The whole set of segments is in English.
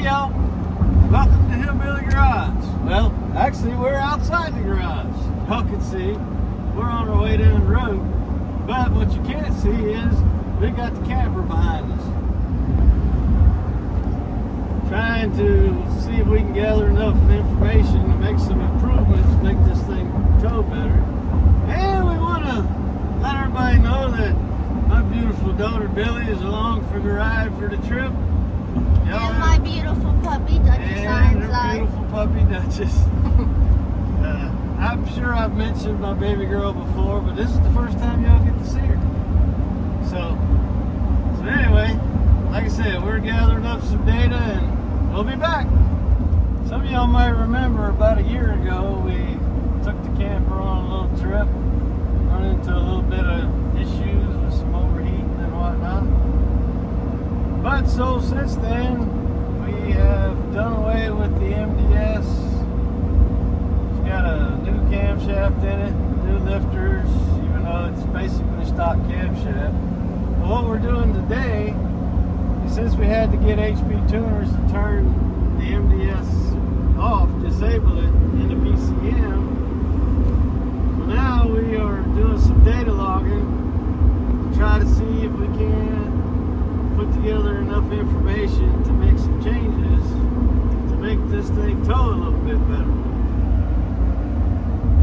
Hey y'all, welcome to Hillbilly Garage. Well, actually we're outside the garage. Y'all can see we're on our way down the road. But what you can't see is we got the camper behind us. Trying to see if we can gather enough information to make some improvements, make this thing tow better. And we want to let everybody know that my beautiful daughter Billy is along for the ride for the trip. And my beautiful puppy Duchess and her beautiful puppy Duchess. I'm sure I've mentioned my baby girl before, but this is the first time y'all get to see her. So anyway, like I said, we're gathering up some data and we'll be back. Some of y'all might remember about a year ago we took the camper on a little trip, run into a little bit of issues with some overheating and whatnot. But so since then, we have done away with the MDS. It's got a new camshaft in it, new lifters, even though it's basically stock camshaft. But what we're doing today is, since we had to get HP tuners to turn the MDS off, disable it in the PCM, well, now we are doing some data logging to try to see if we can put together enough information to make some changes to make this thing tow a little bit better.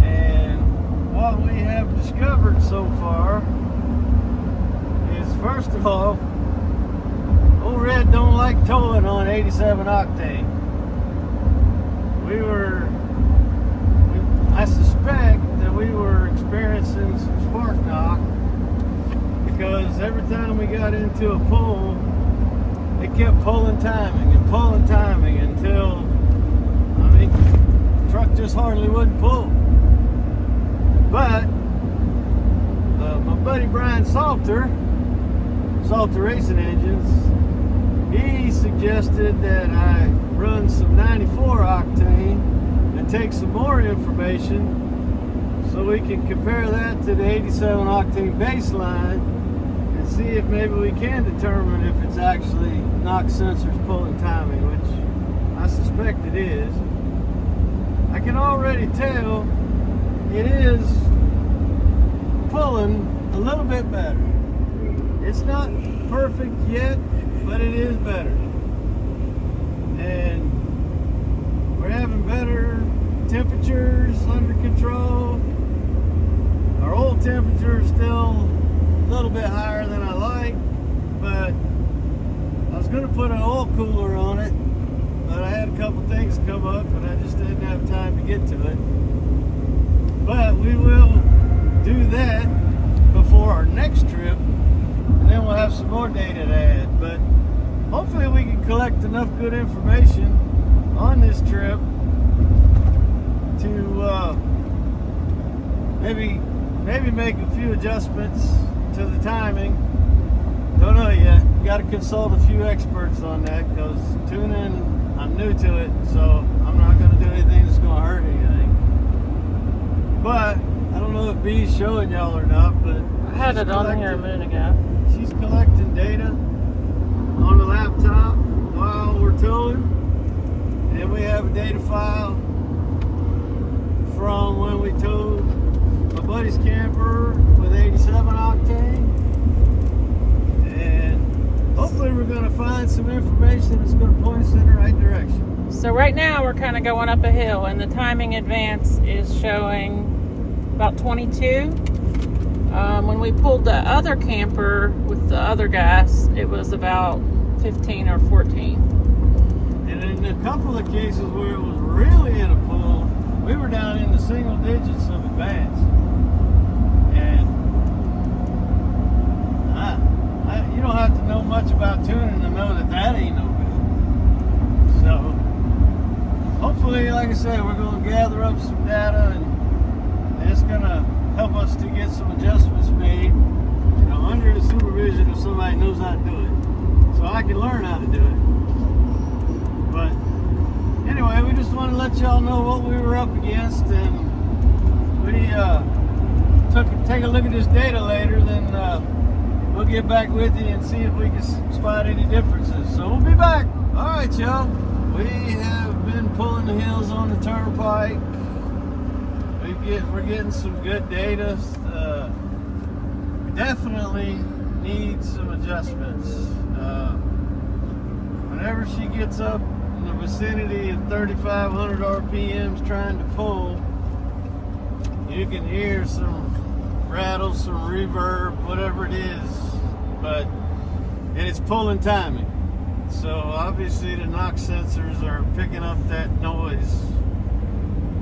And what we have discovered so far is, first of all, old Red don't like towing on 87 octane. I suspect that we were experiencing some spark knock, because every time we got into a pull, it kept pulling timing until, the truck just hardly wouldn't pull. But my buddy Brian Salter Racing Engines, he suggested that I run some 94 octane and take some more information so we can compare that to the 87 octane baseline and see if maybe we can determine if it's actually knock sensors pulling timing, which I suspect it is. I can already tell it is pulling a little bit better. It's not perfect yet, but it is better. And we're having better temperatures under control. Our old temperature is still a little bit higher than I like, but I was going to put an oil cooler on it, but I had a couple things come up and I just didn't have time to get to it. But we will do that before our next trip, and then we'll have some more data to add. But hopefully we can collect enough good information on this trip to maybe make a few adjustments to the timing. Don't know yet. Got to consult a few experts on that, because tuning, I'm new to it, so I'm not going to do anything that's going to hurt anything. But I don't know if B's showing y'all or not, but I had it on here a minute ago. She's collecting data on the laptop while we're towing, and we have a data file from when we towed my buddy's camper with 87 octane, and hopefully we're going to find some information that's going to point us in the right direction. So right now we're kind of going up a hill, and the timing advance is showing about 22. When we pulled the other camper with the other gas, it was about 15 or 14. And in a couple of cases where it was really in a pull, we were down in the single digits of advance. And you don't have to know much about tuning to know that that ain't no good. So hopefully, like I said, we're going to gather up some data, and it's going to help us to get some adjustments made, under the supervision of somebody who knows how to do it, so I can learn how to do it. But anyway, we just want to let y'all know what we were up against, and we take a look at this data later, then we'll get back with you and see if we can spot any differences. So we'll be back. Alright, y'all. We have been pulling the hills on the turnpike. We're getting some good data. We definitely need some adjustments. Whenever she gets up in the vicinity of 3,500 RPMs trying to pull, you can hear some rattle, some reverb, whatever it is, and it's pulling timing. So obviously the knock sensors are picking up that noise.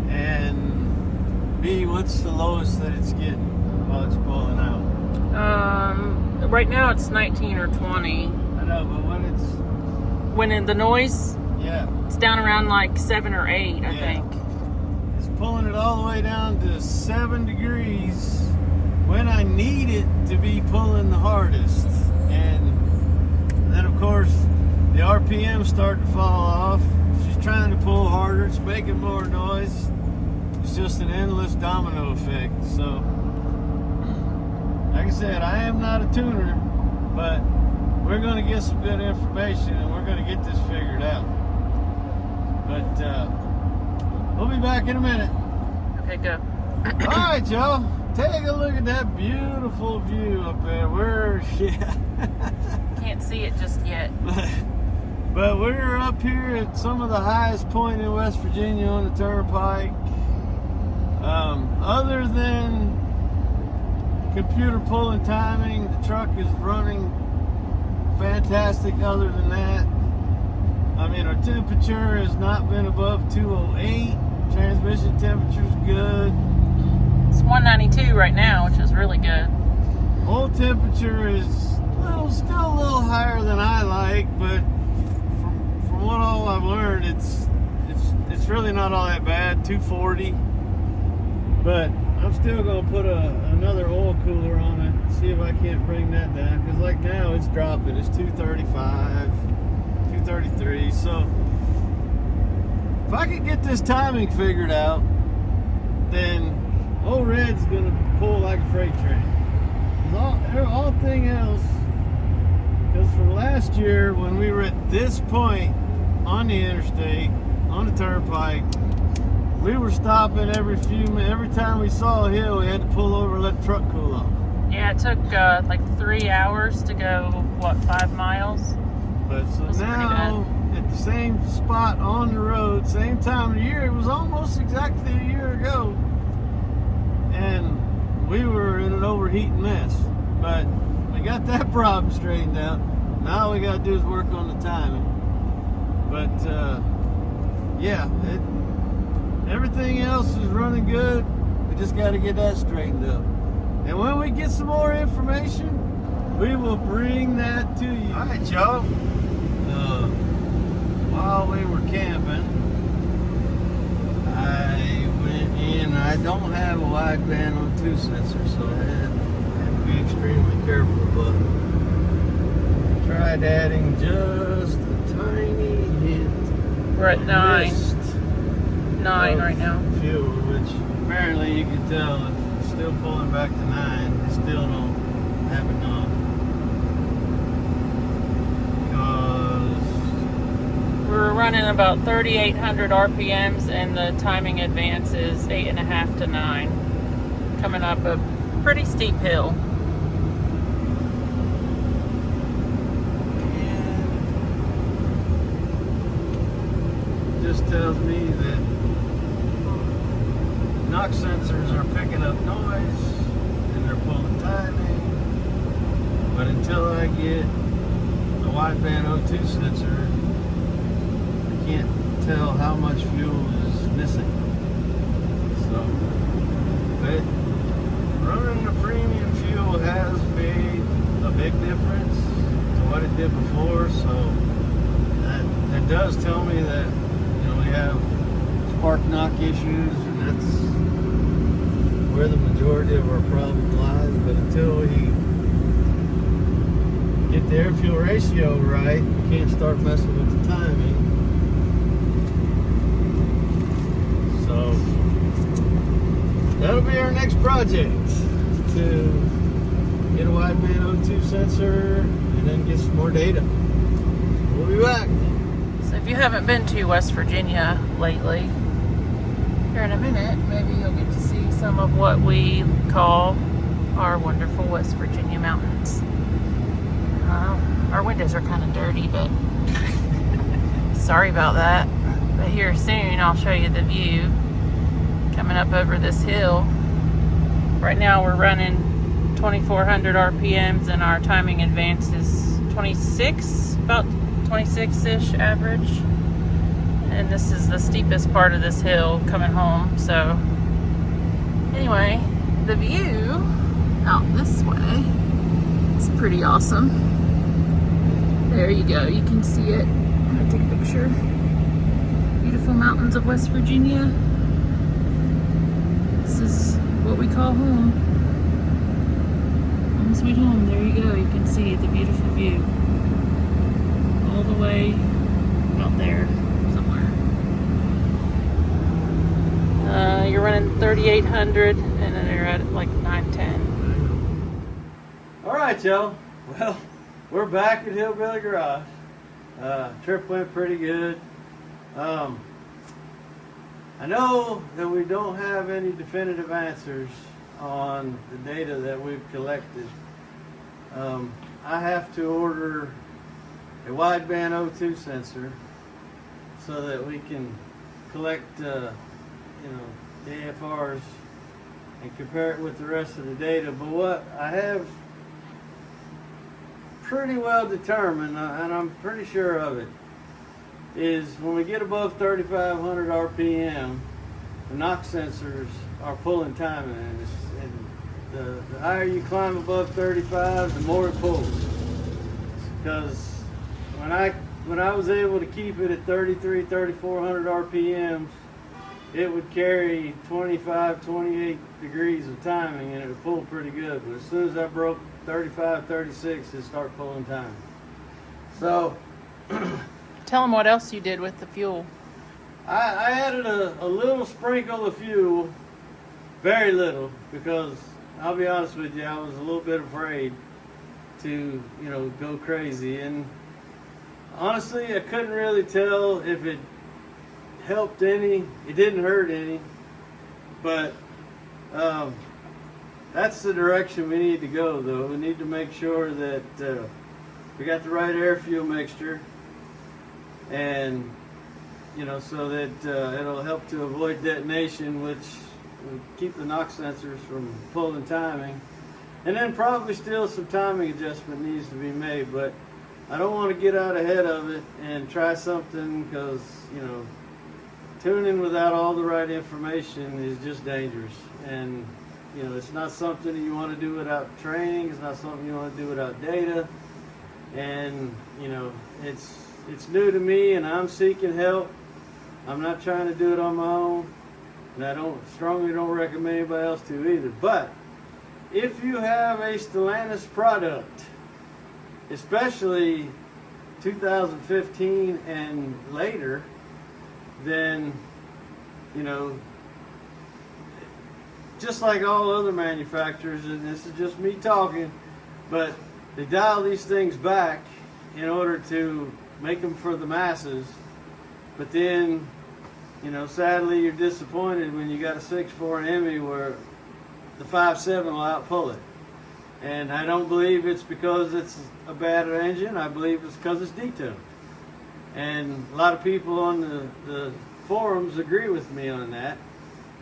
And B, what's the lowest that it's getting while it's pulling out? Right now it's 19 or 20. I know, but When in the noise, yeah, it's down around like 7 or 8, I think. It's pulling it all the way down to 7 degrees when I need it to be pulling the hardest. And then of course the RPM start to fall off. She's trying to pull harder, it's making more noise. It's just an endless domino effect. So like I said, I am not a tuner, but we're going to get some good information and we're going to get this figured out. But we'll be back in a minute. Okay, go. All right, y'all. Take a look at that beautiful view up there. Can't see it just yet. But we're up here at some of the highest point in West Virginia on the turnpike. Other than computer pulling timing, the truck is running fantastic. Other than that, I mean, our temperature has not been above 208. Transmission temperature's good. It's 192 right now, which is really good. Oil temperature is still a little higher than I like, but from what all I've learned, it's really not all that bad. 240. But I'm still gonna put another oil cooler on it, see if I can't bring that down. Because like now it's dropping. It's 235, 233. So if I could get this timing figured out, then old Red's gonna pull like a freight train. All thing else, because from last year when we were at this point on the interstate, on the turnpike, we were stopping every time we saw a hill, we had to pull over and let the truck cool off. Yeah, it took like 3 hours to go, 5 miles? But so now, at the same spot on the road, same time of the year, it was almost exactly a year ago, and we were in an overheating mess. But we got that problem straightened out. Now all we got to do is work on the timing. But yeah, everything else is running good. We just got to get that straightened up. And when we get some more information, we will bring that to you. All right, y'all. While we were camping, I went in. I don't have a wideband on 2 sensor, so I had to be extremely careful. But tried adding just a tiny hint. We're at 9. 9 right now. Fuel, which apparently you can tell if it's still pulling back to 9, it still don't have it on. Because We're running about 3,800 RPMs and the timing advance is 8.5 to 9. Coming up a pretty steep hill. it just tells me that knock sensors are picking up noise and they're pulling timing, but until I get the wideband O2 sensor, I can't tell how much fuel is missing. So, but running a premium fuel has made a big difference to what it did before. So that does tell me that we have spark knock issues, and that's where the majority of our problem lies. But until we get the air fuel ratio right, we can't start messing with the timing. So that'll be our next project, to get a wideband O2 sensor and then get some more data. We'll be back. you haven't been to West Virginia lately, here in a minute, maybe you'll get to see some of what we call our wonderful West Virginia mountains. Our windows are kind of dirty, but sorry about that. But here soon I'll show you the view coming up over this hill. Right now we're running 2400 RPMs and our timing advance is 26, about 26-ish average. And this is the steepest part of this hill coming home. So anyway, the view out this way is pretty awesome. There you go, you can see it. I'm gonna take a picture. Beautiful mountains of West Virginia. This is what we call home. Home sweet home. There you go, you can see the beautiful view. All the way out there somewhere. You're running 3800 and then you're at like 910. All right, y'all. Well, we're back at Hillbilly Garage. Trip went pretty good. I know that we don't have any definitive answers on the data that we've collected. I have to order a wideband O2 sensor so that we can collect, the AFRs and compare it with the rest of the data. But what I have pretty well determined, and I'm pretty sure of it, is when we get above 3,500 RPM, the NOx sensors are pulling timing, and the higher you climb above 35, the more it pulls. Because when I was able to keep it at 3,400 RPMs, it would carry 25, 28 degrees of timing, and it would pull pretty good. But as soon as I broke 35, 36, it started pulling timing. So Tell them what else you did with the fuel. I added a little sprinkle of fuel, very little, because I'll be honest with you, I was a little bit afraid to, go crazy. And honestly, I couldn't really tell if it helped any. It didn't hurt any, but that's the direction we need to go, though. We need to make sure that we got the right air-fuel mixture, and so that it'll help to avoid detonation, which will keep the NOx sensors from pulling timing. And then probably still some timing adjustment needs to be made, but I don't want to get out ahead of it and try something, because tuning without all the right information is just dangerous. And it's not something you want to do without training. It's not something you want to do without data. And it's new to me, and I'm seeking help. I'm not trying to do it on my own, and I strongly don't recommend anybody else to either. But if you have a Stellantis product, especially 2015 and later, then just like all other manufacturers, and this is just me talking, but they dial these things back in order to make them for the masses. But then, sadly, you're disappointed when you got a 6.4 HEMI where the 5.7 will outpull it. And I don't believe it's because it's a bad engine. I believe it's because it's detuned. And a lot of people on the forums agree with me on that.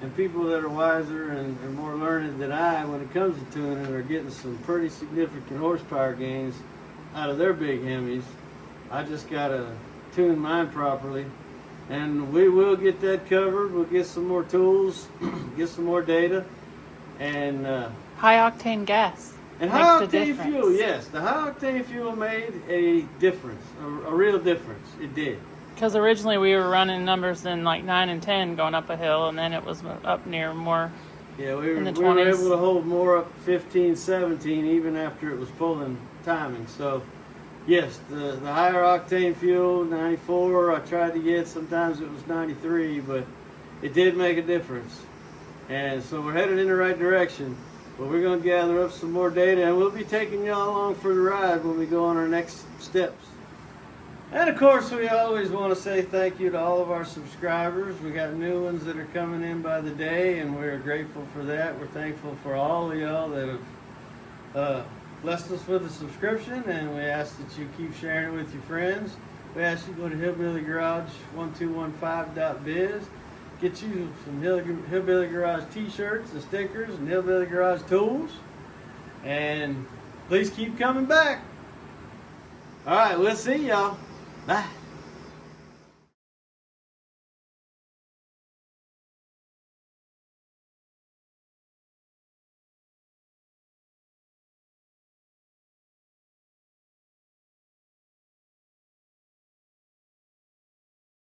And people that are wiser and more learned than I when it comes to tuning are getting some pretty significant horsepower gains out of their big Hemis. I just got to tune mine properly. And we will get that covered. We'll get some more tools, get some more data. And high octane gas. And high octane fuel, yes. The high octane fuel made a difference, a real difference. It did. Because originally we were running numbers in like 9 and 10 going up a hill, and then it was up near more. Yeah, we were in the 20s. able to hold more up 15, 17, even after it was pulling timing. So, yes, the higher octane fuel, 94, I tried to get. Sometimes it was 93, but it did make a difference. And so we're headed in the right direction. But we're going to gather up some more data, and we'll be taking y'all along for the ride when we go on our next steps. And of course, we always want to say thank you to all of our subscribers. We got new ones that are coming in by the day, and we're grateful for that. We're thankful for all of y'all that have blessed us with a subscription, and we ask that you keep sharing it with your friends. We ask you to go to Hillbilly Garage 1215.biz. Get you some Hillbilly Garage t-shirts and stickers and Hillbilly Garage tools. And please keep coming back. All right, we'll see y'all. Bye.